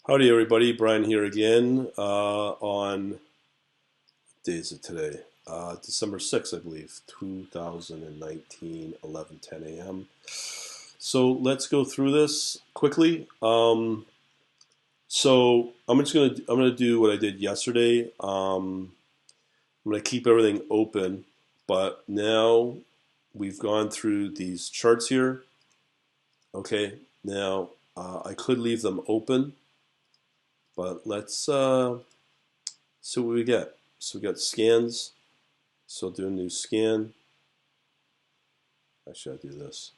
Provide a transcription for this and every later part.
Howdy, everybody. Brian here again on what day is it today? December 6th, I believe, 2019, 11:10 a.m. So let's go through this quickly. So I'm gonna do what I did yesterday. I'm gonna keep everything open, but now we've gone through these charts here. Okay, now I could leave them open, but let's see what we get. So we got scans. So I'll do a new scan. Actually, I'll do this.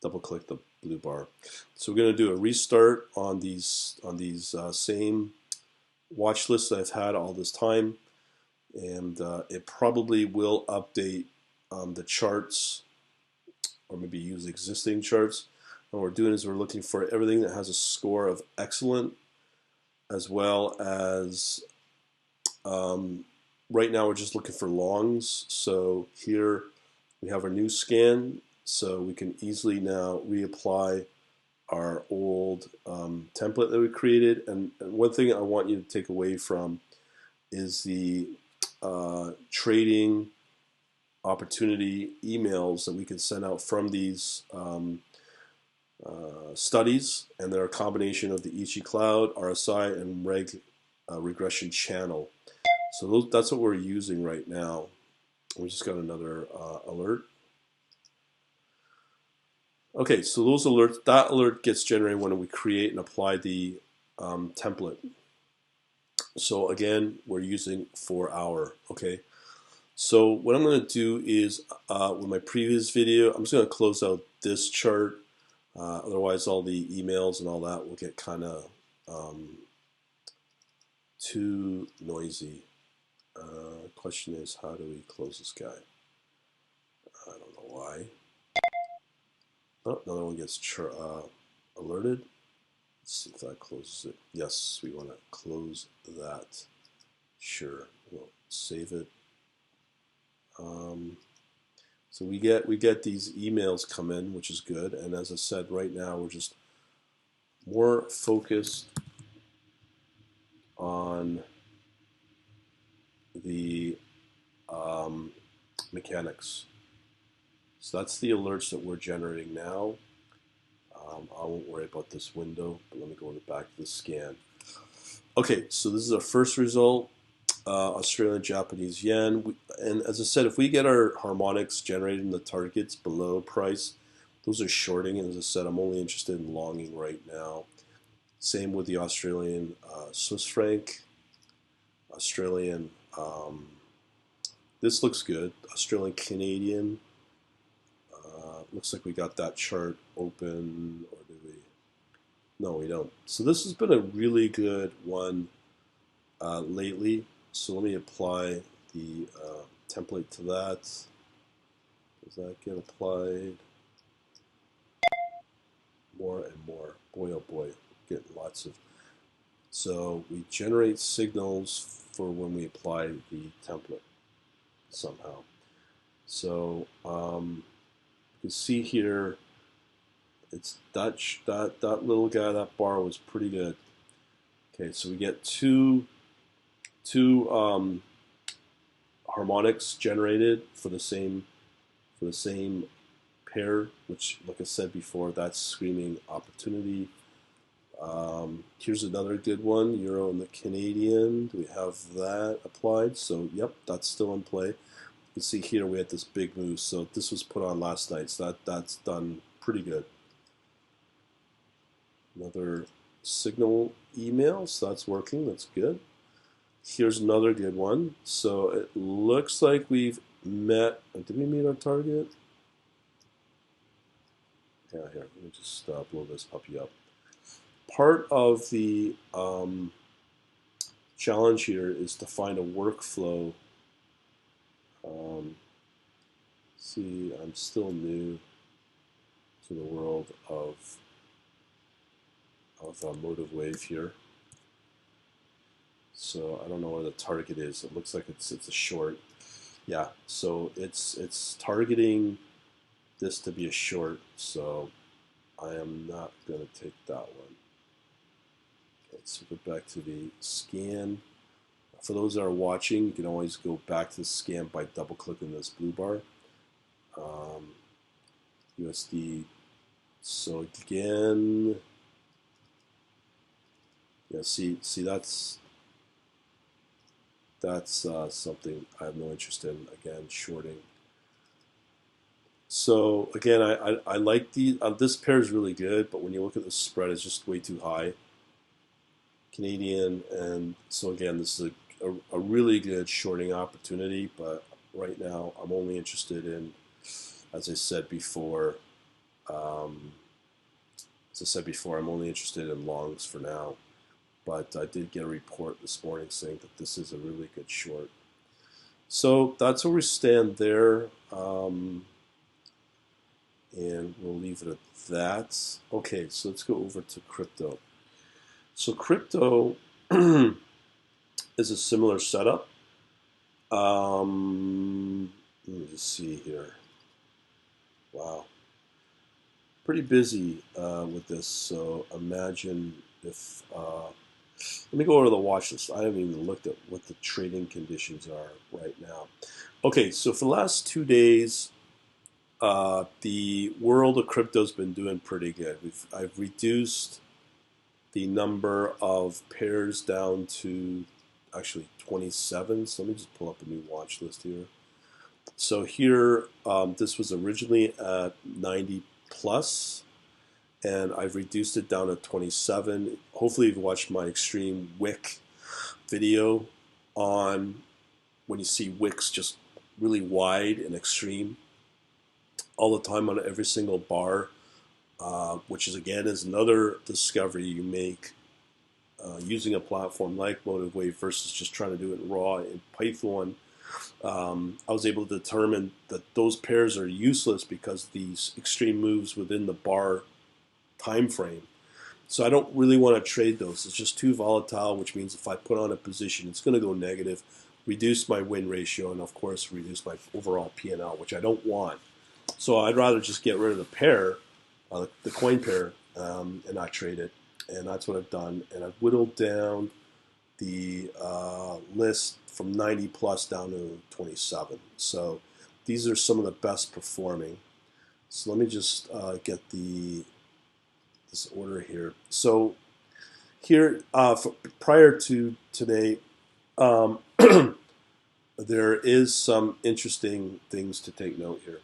Double click the blue bar. So we're going to do a restart on these same watch lists I've had all this time, and it probably will update the charts, or maybe use existing charts. And what we're doing is we're looking for everything that has a score of excellent, as well as right now we're just looking for longs. So here we have our new scan, so we can easily now reapply our old template that we created. And one thing I want you to take away from is the trading opportunity emails that we can send out from these studies, and they're a combination of the Ichi Cloud, RSI, and regression channel. So that's what we're using right now. We just got another alert. Okay, so those alerts, that alert gets generated when we create and apply the template. So again, we're using 4-hour. Okay, so what I'm going to do is with my previous video, I'm just going to close out this chart. Otherwise, all the emails and all that will get kind of too noisy. Question is, how do we close this guy? I don't know why. Oh, another one gets alerted. Let's see if that closes it. Yes, we want to close that. Sure, we'll save it. So we get these emails come in, which is good. And as I said, right now we're just more focused on the mechanics. So that's the alerts that we're generating now. I won't worry about this window, but let me go back to the scan. Okay, so this is our first result, Australian Japanese yen. And as I said, if we get our harmonics generated in the targets below price, those are shorting. And as I said, I'm only interested in longing right now. Same with the Australian Swiss franc, Australian. This looks good. Australian Canadian. Looks like we got that chart open, or do we? No, we don't. So this has been a really good one lately. So let me apply the template to that. Does that get applied? More and more. Boy, oh boy, get lots of. So we generate signals for when we apply the template somehow. So you can see here, it's that little guy, that bar was pretty good. Okay, so we get two harmonics generated for the same pair, which, like I said before, that's screaming opportunity. Here's another good one, Euro and the Canadian. Do we have that applied? So yep, that's still in play. You can see here we had this big move, so this was put on last night, so that's done pretty good. Another signal email, so that's working, that's good. Here's another good one. So it looks like we've met. Did we meet our target? Yeah, here. Let me just blow this puppy up. Part of the challenge here is to find a workflow. See, I'm still new to the world of motive wave here. So I don't know where the target is. It looks like it's a short. Yeah, so it's targeting this to be a short, so I am not going to take that one. Okay, So go back to the scan. For those that are watching, you can always go back to the scan by double clicking this blue bar. USD. So again, yeah, see that's something I have no interest in. Again, shorting. So again, I like this pair is really good, but when you look at the spread, it's just way too high. Canadian, and so again, this is a really good shorting opportunity, but right now I'm only interested in, as I said before, I'm only interested in longs for now. But I did get a report this morning saying that this is a really good short. So that's where we stand there, and we'll leave it at that. Okay, so let's go over to crypto. So crypto is a similar setup. Let me just see here. Wow, pretty busy with this. So imagine if let me go over the watch list. I haven't even looked at what the trading conditions are right now. Okay, so for the last 2 days, the world of crypto has been doing pretty good. I've reduced the number of pairs down to actually 27. So let me just pull up a new watch list here. So here, this was originally at 90 plus, and I've reduced it down to 27. Hopefully you've watched my extreme wick video on when you see wicks just really wide and extreme all the time on every single bar, which is again is another discovery you make using a platform like MotiveWave versus just trying to do it raw in Python. I was able to determine that those pairs are useless because these extreme moves within the bar time frame. So I don't really want to trade those. It's just too volatile, which means if I put on a position, it's going to go negative, reduce my win ratio, and of course reduce my overall P&L, which I don't want. So I'd rather just get rid of the pair, the coin pair, and not trade it. And that's what I've done. And I've whittled down the list from 90 plus down to 27. So these are some of the best performing. So let me just get this order here. So here, prior to today, there is some interesting things to take note here.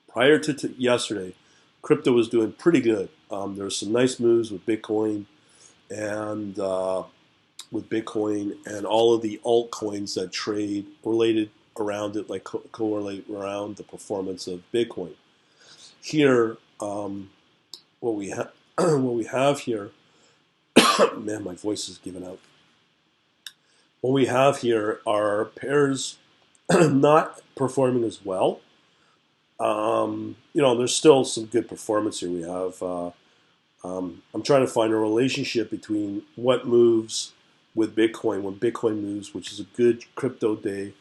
Prior to yesterday, crypto was doing pretty good. There were some nice moves with Bitcoin and all of the altcoins that trade related around it, like correlate around the performance of Bitcoin. Here, what we have what we have here, man, my voice is giving out. What we have here are pairs not performing as well. There's still some good performance here. We have. I'm trying to find a relationship between what moves with Bitcoin when Bitcoin moves, which is a good crypto day,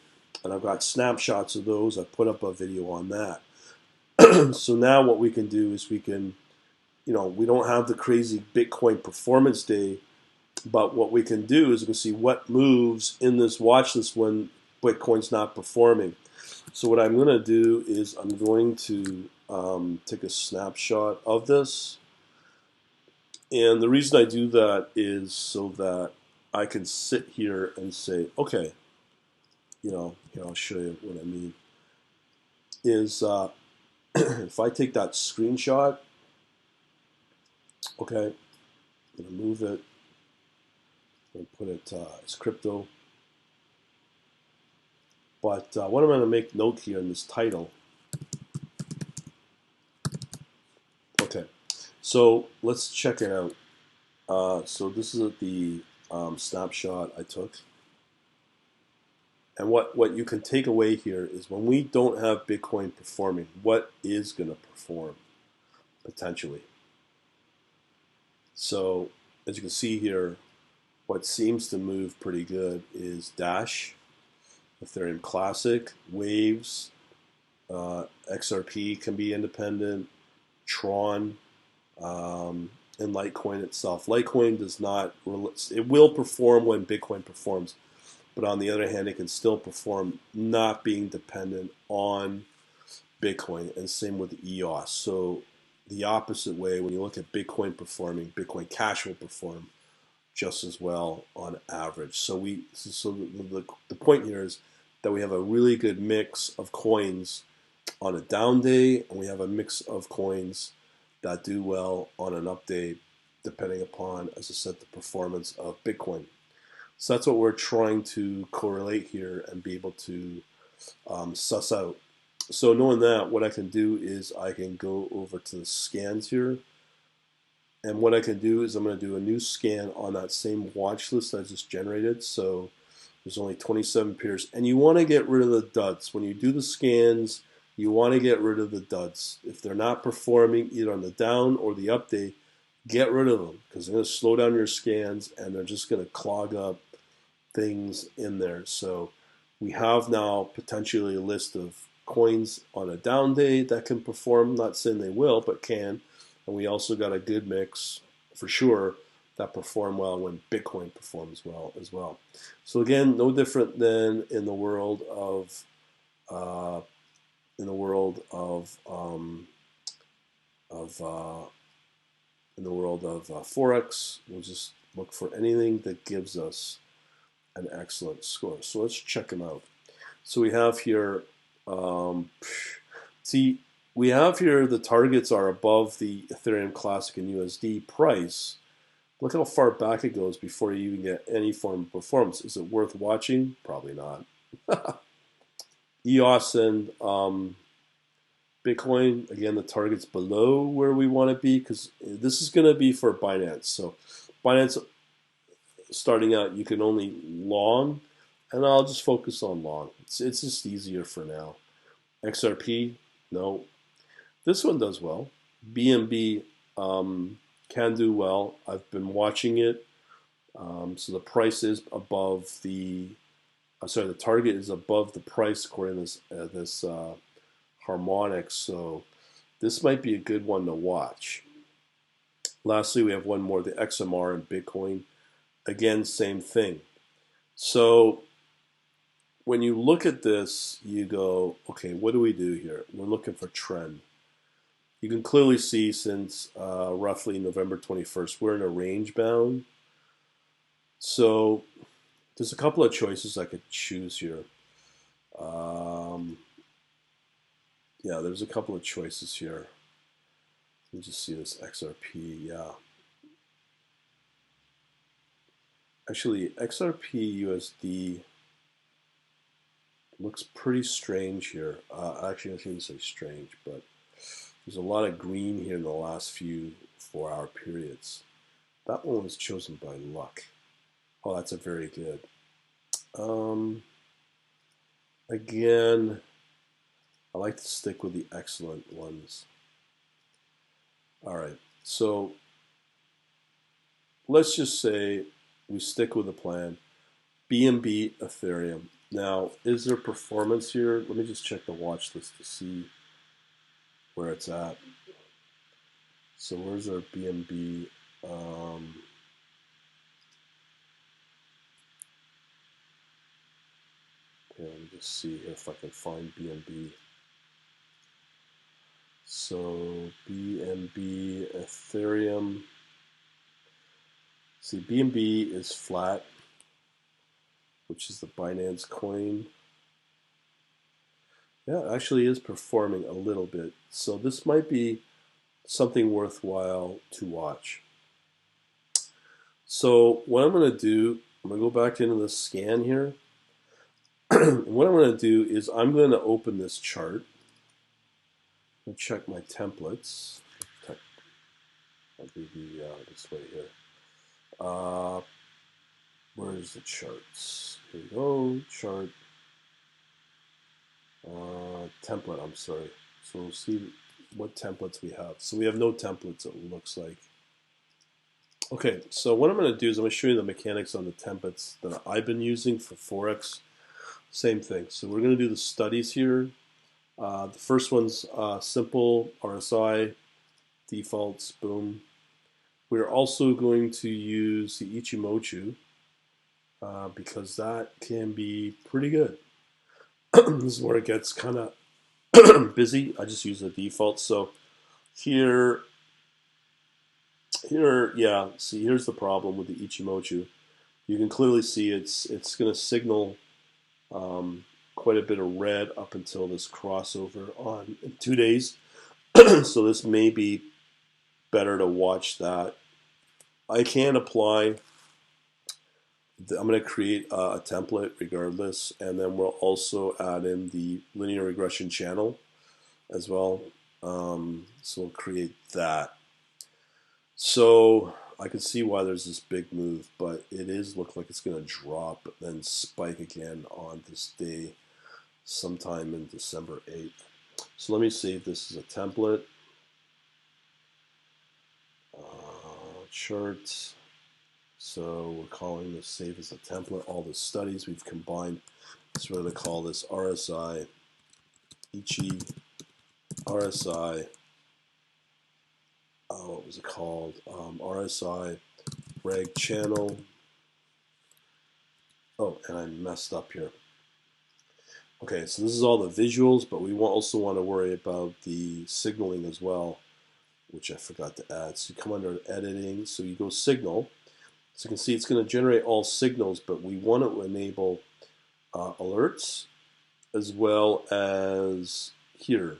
and I've got snapshots of those. I put up a video on that. So now what we can do is we can, we don't have the crazy Bitcoin performance day, but what we can do is we can see what moves in this watch list when Bitcoin's not performing. So what I'm going to do is I'm going to take a snapshot of this. And the reason I do that is so that I can sit here and say, okay, here I'll show you what I mean. Is if I take that screenshot, okay, I'm going to move it and put it as crypto. But what I'm going to make note here in this title. Okay, so let's check it out. So this is the snapshot I took. And what you can take away here is when we don't have Bitcoin performing, what is going to perform potentially? So as you can see here, what seems to move pretty good is Dash, Ethereum Classic, Waves, XRP can be independent, Tron, in Litecoin itself. Litecoin does not, it will perform when Bitcoin performs, but on the other hand, it can still perform not being dependent on Bitcoin, and same with EOS. So the opposite way, when you look at Bitcoin performing, Bitcoin Cash will perform just as well on average. So the point here is that we have a really good mix of coins on a down day, and we have a mix of coins that do well on an up day, depending upon, as I said, the performance of Bitcoin. So that's what we're trying to correlate here and be able to suss out. So knowing that, what I can do is I can go over to the scans here. And what I can do is I'm going to do a new scan on that same watch list I just generated. So there's only 27 pairs. And you want to get rid of the duds. When you do the scans, you want to get rid of the duds. If they're not performing either on the down or the up day, get rid of them, because they're going to slow down your scans and they're just going to clog up things in there. So we have now potentially a list of coins on a down day that can perform. Not saying they will, but can. And we also got a good mix, for sure, that perform well when Bitcoin performs well as well. So again, no different than in the world of uh, in the world of Forex. We'll just look for anything that gives us an excellent score. So let's check them out. So we have here, we have here the targets are above the Ethereum Classic and USD price. Look how far back it goes before you even get any form of performance. Is it worth watching? Probably not. EOS and Bitcoin, again, the target's below where we want to be, because this is going to be for Binance. So Binance, starting out, you can only long, and I'll just focus on long. It's just easier for now. XRP, no. This one does well. BNB can do well. I've been watching it. So the price is above the, the target is above the price according to this harmonics. So this might be a good one to watch. Lastly, we have one more, the XMR and Bitcoin. Again, same thing. So when you look at this, you go, okay, what do we do here? We're looking for trend. You can clearly see since roughly November 21st, we're in a range bound. So there's a couple of choices I could choose here. Yeah, there's a couple of choices here. Let me just see this XRP. Yeah. Actually, XRP USD looks pretty strange here. Actually, I shouldn't say strange, but there's a lot of green here in the last few 4-hour periods. That one was chosen by luck. Oh, that's a very good. Again, I like to stick with the excellent ones. All right, so let's just say we stick with the plan. BNB Ethereum. Now, is there performance here? Let me just check the watch list to see where it's at. So where's our BNB? Yeah, let me just see if I can find BNB. So BNB Ethereum. See, BNB is flat, which is the Binance coin. Yeah, it actually is performing a little bit. So this might be something worthwhile to watch. So what I'm going to do, I'm going to go back into the scan here. And what I'm going to do is I'm going to open this chart. I'm going to check my templates. I'll give you this way here. Where's the charts? Here we go, chart. Template, I'm sorry. So we'll see what templates we have. So we have no templates, it looks like. Okay, so what I'm going to do is I'm going to show you the mechanics on the templates that I've been using for Forex. Same thing. So we're going to do the studies here. The first one's simple RSI, defaults, boom. We're also going to use the Ichimoku because that can be pretty good. This is where it gets kind of busy. I just use the default. So here, yeah. See, here's the problem with the Ichimoku. You can clearly see it's going to signal quite a bit of red up until this crossover on in 2 days. So this may be better to watch that. I can apply. I'm going to create a template regardless, and then we'll also add in the linear regression channel as well. So we'll create that. So I can see why there's this big move, but it is look like it's going to drop, but then spike again on this day, sometime in December 8th. So let me save this as a template. Charts. So we're calling this save as a template. All the studies we've combined. So we're going to call this RSI, Ichi, RSI. What was it called? RSI reg channel. Oh, and I messed up here. Okay, so this is all the visuals, but we also want to worry about the signaling as well, which I forgot to add. So you come under editing, so you go signal. So you can see it's going to generate all signals, but we want to enable alerts as well as here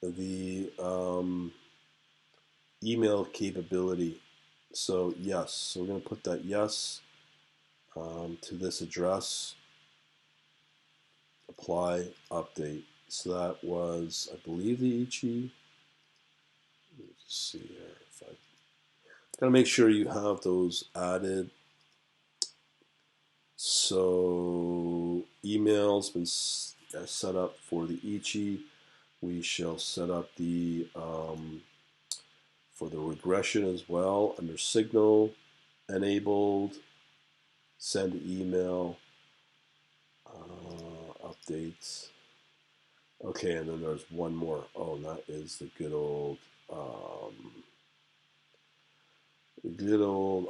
the email capability. So yes, so we're going to put that yes to this address. Apply, update. So that was, I believe, the Ichi. Let me just see here. If I gotta make sure you have those added. So email's been set up for the Ichi. We shall set up the for the regression as well under signal, enabled, send email, updates. Okay, and then there's one more. Oh, that is the good old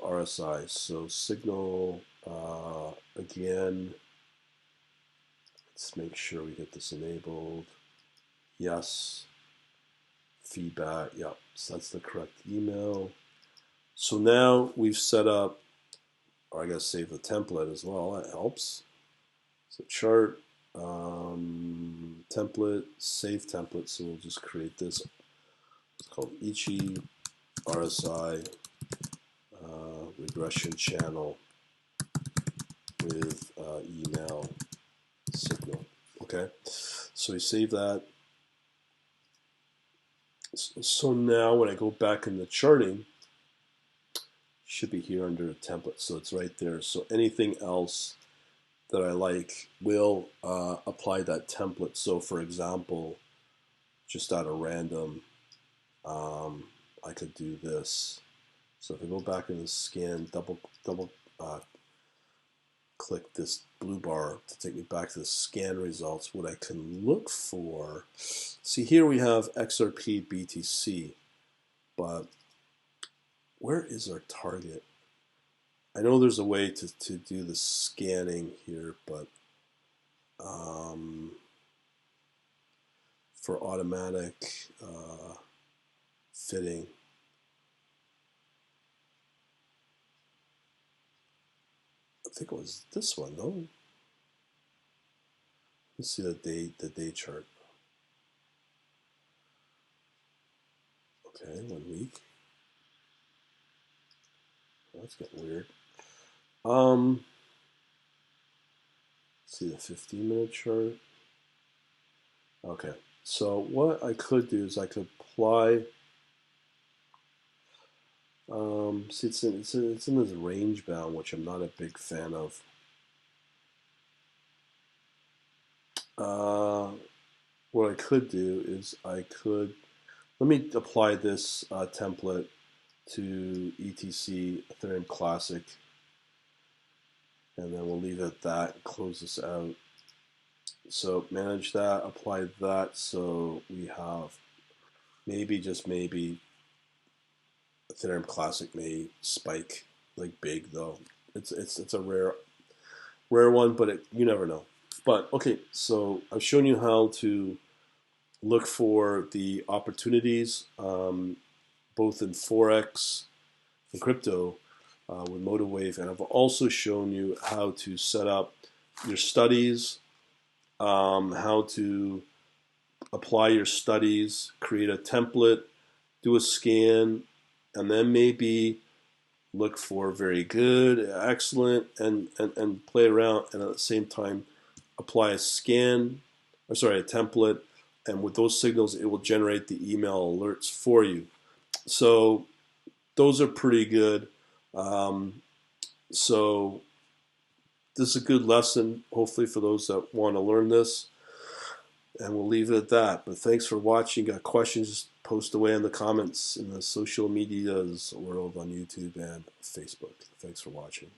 RSI. So signal again. Let's make sure we get this enabled. Yes. Feedback. Yep. So that's the correct email. So now we've set up, or I gotta save the template as well. That helps. So chart, template, save template. So we'll just create this. It's called Ichi RSI regression channel with email signal. Okay, so we save that. So now when I go back in the charting, should be here under the template. So it's right there. So anything else that I like will apply that template. So for example, just out of random, I could do this. So if I go back in the scan, double click this blue bar to take me back to the scan results, what I can look for. See, here we have XRP BTC, but where is our target? I know there's a way to do the scanning here, but for automatic fitting, I think it was this one, no? Let's see the day chart. Okay, 1 week. Oh, that's getting weird. Let's see the 15-minute chart. Okay, so what I could do is I could apply. See, it's in this range bound, which I'm not a big fan of. What I could do is let me apply this template to ETC Ethereum Classic, and then we'll leave it at that and close this out. So manage that, apply that, so we have maybe, just maybe, Ethereum Classic may spike like big though. It's a rare one, but you never know. But okay, so I've shown you how to look for the opportunities, both in forex and crypto with MotiveWave, and I've also shown you how to set up your studies, how to apply your studies, create a template, do a scan, and then maybe look for very good, excellent, and play around, and at the same time apply a scan, or sorry, a template, and with those signals, it will generate the email alerts for you. So those are pretty good. So this is a good lesson, hopefully, for those that want to learn this. And we'll leave it at that. But thanks for watching. Got questions, post away in the comments in the social medias world on YouTube and Facebook. Thanks for watching.